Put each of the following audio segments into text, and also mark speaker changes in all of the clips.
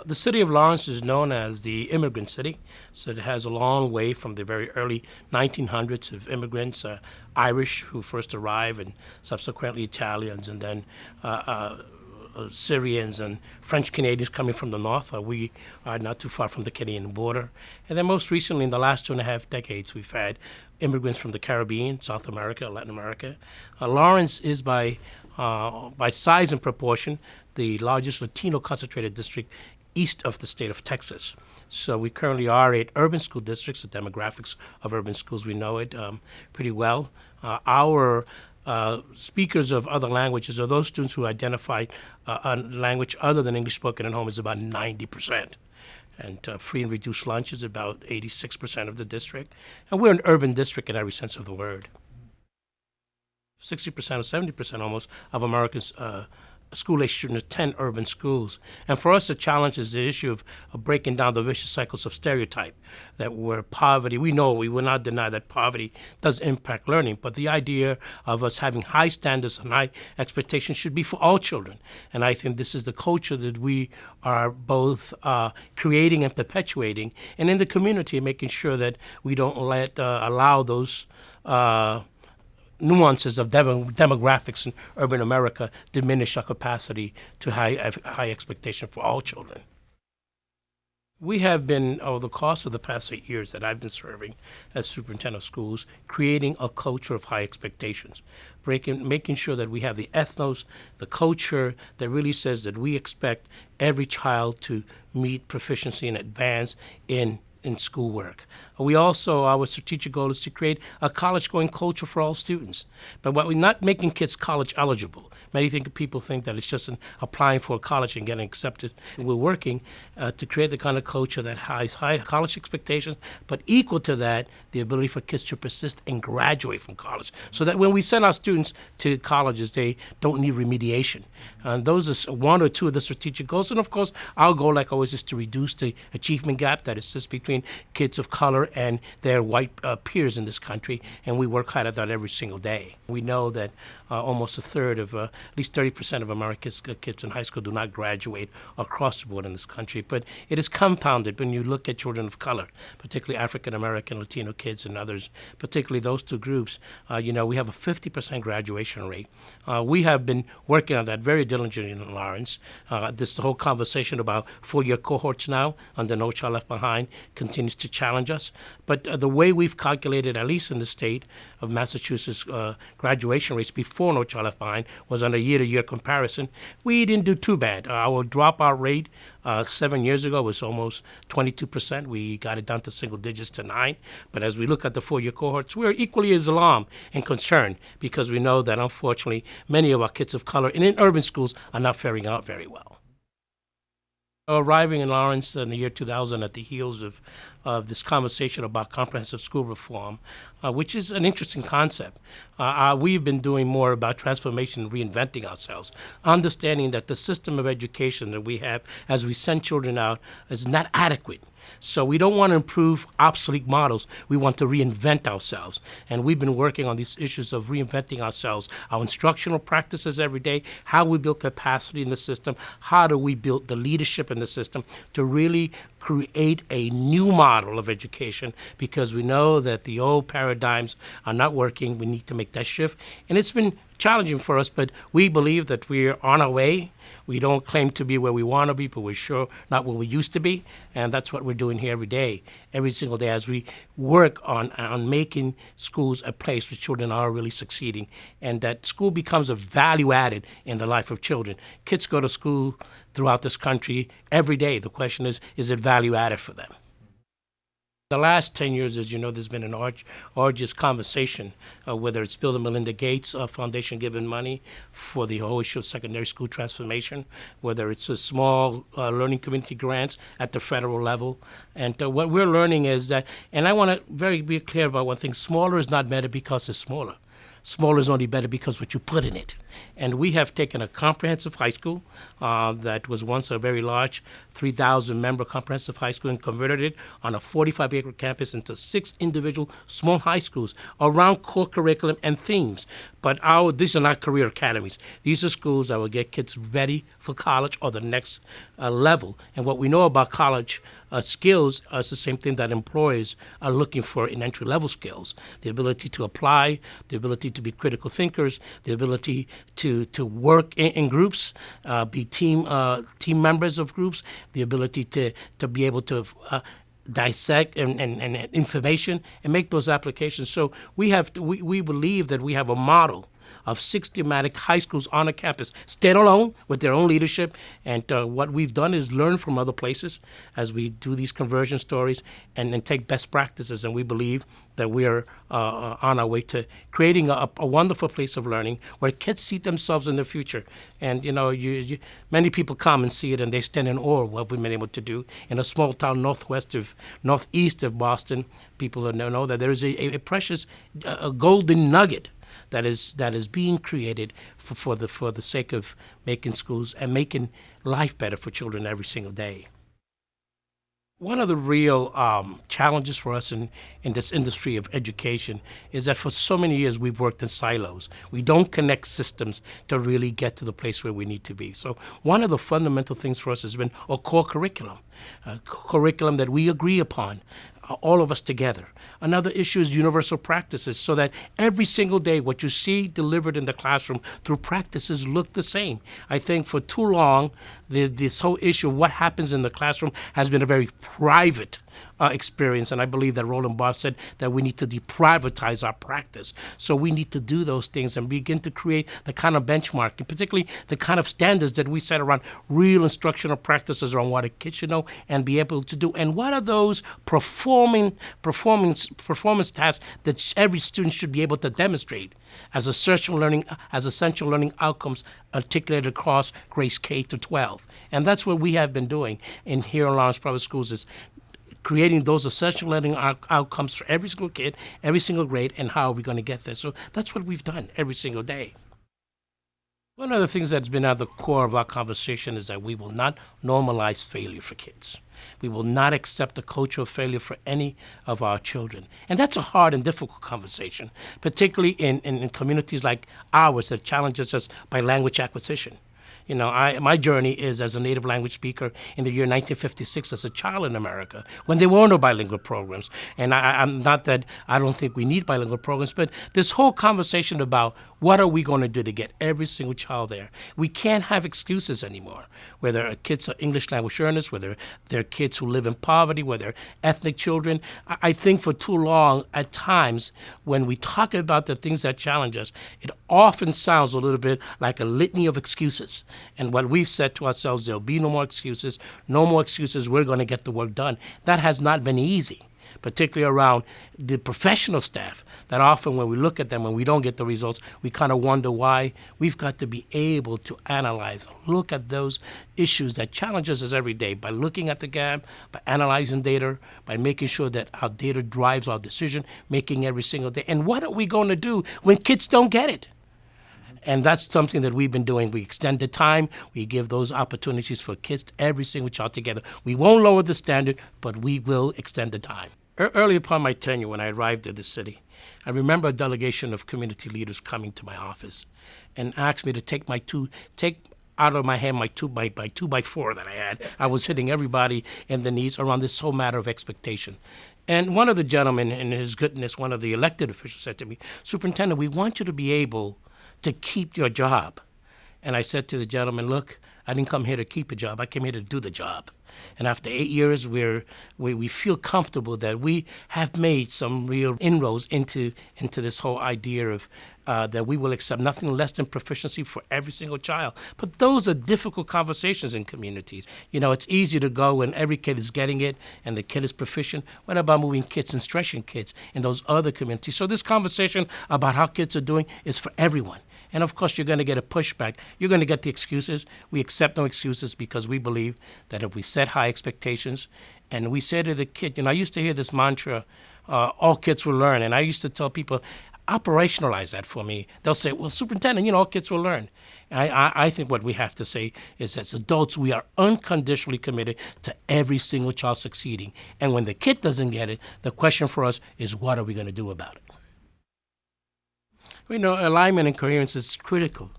Speaker 1: The city of Lawrence is known as the immigrant city, so it has a long way from the very early 1900s of immigrants, Irish who first arrived, and subsequently Italians, and then Syrians and French Canadians coming from the north. We are not too far from the Canadian border. And then most recently, in the last 2.5 decades, we've had immigrants from the Caribbean, South America, Latin America. Lawrence is by size and proportion the largest Latino concentrated district east of the state of Texas. So we currently are 8 urban school districts. The demographics of urban schools, we know it pretty well. Our speakers of other languages, or those students who identify a language other than English spoken at home, is about 90%. And free and reduced lunch is about 86% of the district. And we're an urban district in every sense of the word. 60% or 70% almost of Americans school-age students attend urban schools. And for us, the challenge is the issue of breaking down the vicious cycles of stereotype, that where poverty, we know, we will not deny that poverty does impact learning, but the idea of us having high standards and high expectations should be for all children. And I think this is the culture that we are both creating and perpetuating, and in the community, making sure that we don't allow those nuances of demographics in urban America diminish our capacity to high expectation for all children. We have been, over the course of the past 8 years that I've been serving as superintendent of schools, creating a culture of high expectations, making sure that we have the ethos, the culture that really says that we expect every child to meet proficiency and advance in schoolwork. We also, our strategic goal is to create a college-going culture for all students. But we're not making kids college eligible. Many people think that it's just applying for college and getting accepted. We're working to create the kind of culture that has high college expectations, but equal to that, the ability for kids to persist and graduate from college, so that when we send our students to colleges, they don't need remediation. And those are one or two of the strategic goals. And of course, our goal, like always, is to reduce the achievement gap that exists between kids of color and their white peers in this country, and we work hard at that every single day. We know that almost a third of, at least 30% of America's kids in high school do not graduate across the board in this country, but it is compounded when you look at children of color, particularly African American, Latino kids and others, particularly those two groups. We have a 50% graduation rate. We have been working on that very diligently in Lawrence. This whole conversation about 4-year cohorts now under No Child Left Behind continues to challenge us. But the way we've calculated, at least in the state of Massachusetts, graduation rates before No Child Left Behind was on a year-to-year comparison, we didn't do too bad. Our dropout rate 7 years ago was almost 22%. We got it down to single digits to 9. But as we look at the 4-year cohorts, we're equally as alarmed and concerned, because we know that, unfortunately, many of our kids of color and in urban schools are not faring out very well. Arriving in Lawrence in the year 2000 at the heels of this conversation about comprehensive school reform, which is an interesting concept. We've been doing more about transformation and reinventing ourselves, understanding that the system of education that we have as we send children out is not adequate. So we don't want to improve obsolete models. We want to reinvent ourselves. And we've been working on these issues of reinventing ourselves, our instructional practices every day, how we build capacity in the system, how do we build the leadership in the system to really create a new model of education, because we know that the old paradigms are not working. We need to make that shift. And it's been challenging for us, but we believe that we're on our way. We don't claim to be where we want to be, but we're sure not where we used to be. And that's what we're doing here every day, every single day, as we work on making schools a place where children are really succeeding, and that school becomes a value added in the life of children. Kids go to school throughout this country every day. The question is it value added for them? The last 10 years, as you know, there's been an arduous conversation, whether it's Bill and Melinda Gates Foundation giving money for the whole issue of secondary school transformation, whether it's a small learning community grants at the federal level. And what we're learning is that, and I want to be clear about one thing, smaller is not better because it's smaller. smaller is only better because what you put in it. And we have taken a comprehensive high school that was once a very large 3,000 member comprehensive high school and converted it on a 45-acre campus into 6 individual small high schools around core curriculum and themes. But these are not career academies. These are schools that will get kids ready for college or the next level. And what we know about college skills is the same thing that employers are looking for in entry-level skills: the ability to apply, the ability to be critical thinkers, the ability to work in groups, be team members of groups, the ability to be able to dissect and information and make those applications. So we believe that we have a model of 6 thematic high schools on a campus, standalone with their own leadership. And what we've done is learn from other places as we do these conversion stories and take best practices. And we believe that we are on our way to creating a wonderful place of learning where kids see themselves in the future. And, many people come and see it and they stand in awe of what we've been able to do. In a small town northeast of Boston, people know that there is a precious golden nugget that is being created for the sake of making schools and making life better for children every single day. One of the real challenges for us in this industry of education is that for so many years we've worked in silos. We don't connect systems to really get to the place where we need to be. So one of the fundamental things for us has been a core curriculum, a curriculum that we agree upon, all of us together. Another issue is universal practices, so that every single day what you see delivered in the classroom through practices look the same. I think for too long, this whole issue of what happens in the classroom has been a very private experience, and I believe that Roland Barthes said that we need to deprivatize our practice. So we need to do those things and begin to create the kind of benchmark, and particularly the kind of standards that we set around real instructional practices around what a kid should know and be able to do, and what are those performance tasks that every student should be able to demonstrate as essential learning outcomes articulated across grades K to 12. And that's what we have been doing here in Lawrence Public Schools, is creating those essential learning outcomes for every single kid, every single grade, and how are we going to get there. So that's what we've done every single day. One of the things that's been at the core of our conversation is that we will not normalize failure for kids. We will not accept the culture of failure for any of our children. And that's a hard and difficult conversation, particularly in communities like ours that challenges us by language acquisition. My journey is as a native language speaker in the year 1956 as a child in America, when there were no bilingual programs. And I'm not that I don't think we need bilingual programs, but this whole conversation about what are we going to do to get every single child there. We can't have excuses anymore, whether kids are English language learners, whether they're kids who live in poverty, whether ethnic children. I think for too long, at times, when we talk about the things that challenge us, it often sounds a little bit like a litany of excuses. And what we've said to ourselves, there'll be no more excuses, we're going to get the work done. That has not been easy, particularly around the professional staff, that often when we look at them and we don't get the results, we kind of wonder why. We've got to be able to analyze, look at those issues that challenges us every day by looking at the gap, by analyzing data, by making sure that our data drives our decision making every single day. And what are we going to do when kids don't get it? And that's something that we've been doing. We extend the time. We give those opportunities for kids, every single child together. We won't lower the standard, but we will extend the time. Early upon my tenure, when I arrived at the city, I remember a delegation of community leaders coming to my office and asked me to take out of my hand my 2x4 that I had. I was hitting everybody in the knees around this whole matter of expectation. And one of the gentlemen, in his goodness, one of the elected officials said to me, "Superintendent, we want you to be able to keep your job." And I said to the gentleman, "Look, I didn't come here to keep a job. I came here to do the job." And after 8 years, we feel comfortable that we have made some real inroads into this whole idea of that we will accept nothing less than proficiency for every single child. But those are difficult conversations in communities. It's easy to go when every kid is getting it and the kid is proficient. What about moving kids and stretching kids in those other communities? So this conversation about how kids are doing is for everyone. And of course, you're going to get a pushback. You're going to get the excuses. We accept no excuses because we believe that if we set high expectations and we say to the kid, I used to hear this mantra, all kids will learn. And I used to tell people, operationalize that for me. They'll say, well, superintendent, all kids will learn. I think what we have to say is, as adults, we are unconditionally committed to every single child succeeding. And when the kid doesn't get it, the question for us is, what are we going to do about it? Alignment and coherence is critical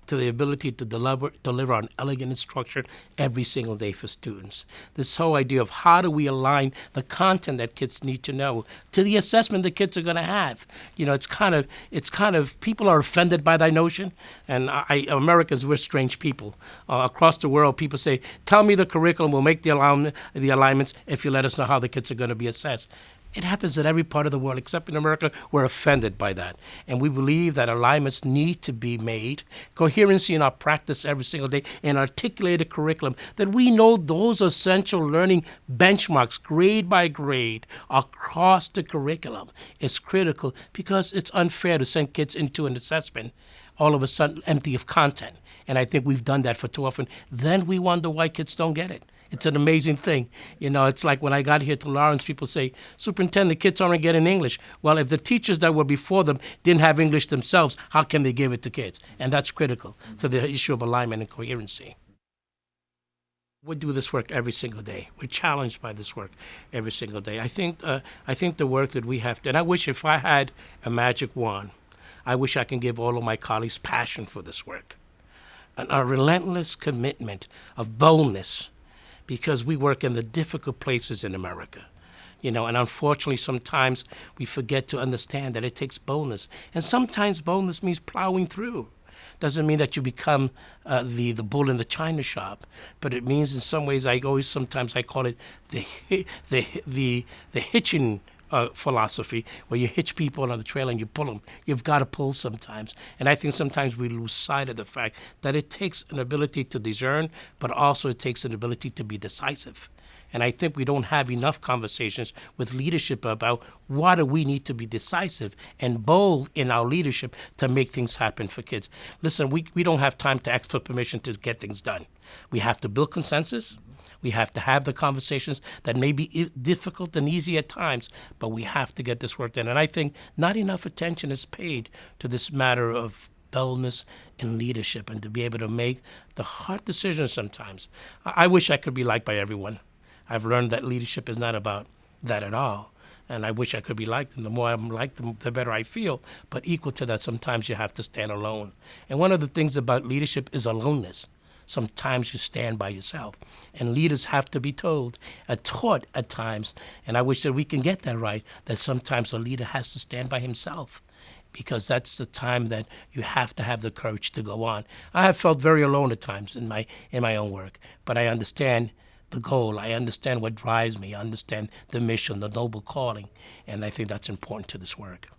Speaker 1: to the ability to deliver on elegant instruction every single day for students. This whole idea of how do we align the content that kids need to know to the assessment the kids are going to have. It's kind of people are offended by that notion, and Americans, we're strange people. Across the world, people say, "Tell me the curriculum, we'll make the alignments if you let us know how the kids are going to be assessed." It happens in every part of the world, except in America. We're offended by that. And we believe that alignments need to be made, coherency in our practice every single day, and articulated curriculum, that we know those essential learning benchmarks, grade by grade, across the curriculum is critical, because it's unfair to send kids into an assessment all of a sudden empty of content. And I think we've done that for too often. Then we wonder why kids don't get it. It's an amazing thing. It's like when I got here to Lawrence, people say, "Superintendent, the kids aren't getting English." Well, if the teachers that were before them didn't have English themselves, how can they give it to kids? And that's critical to the issue of alignment and coherency. We do this work every single day. We're challenged by this work every single day. I think the work that we have to, and I wish if I had a magic wand, I wish I can give all of my colleagues passion for this work, and a relentless commitment of boldness, because we work in the difficult places in America. And unfortunately, sometimes we forget to understand that it takes boldness. And sometimes boldness means plowing through. Doesn't mean that you become the bull in the china shop, but it means in some ways, sometimes I call it the hitching philosophy, where you hitch people on the trail and you pull them. You've got to pull sometimes. And I think sometimes we lose sight of the fact that it takes an ability to discern, but also it takes an ability to be decisive. And I think we don't have enough conversations with leadership about why do we need to be decisive and bold in our leadership to make things happen for kids. Listen, we don't have time to ask for permission to get things done. We have to build consensus. We have to have the conversations that may be difficult and easy at times, but we have to get this work done. And I think not enough attention is paid to this matter of boldness and leadership, and to be able to make the hard decisions sometimes. I wish I could be liked by everyone. I've learned that leadership is not about that at all. And I wish I could be liked, and the more I'm liked, the better I feel. But equal to that, sometimes you have to stand alone. And one of the things about leadership is aloneness. Sometimes you stand by yourself, and leaders have to be taught at times, and I wish that we can get that right, that sometimes a leader has to stand by himself, because that's the time that you have to have the courage to go on. I have felt very alone at times in my own work, but I understand the goal. I understand what drives me. I understand the mission, the noble calling, and I think that's important to this work.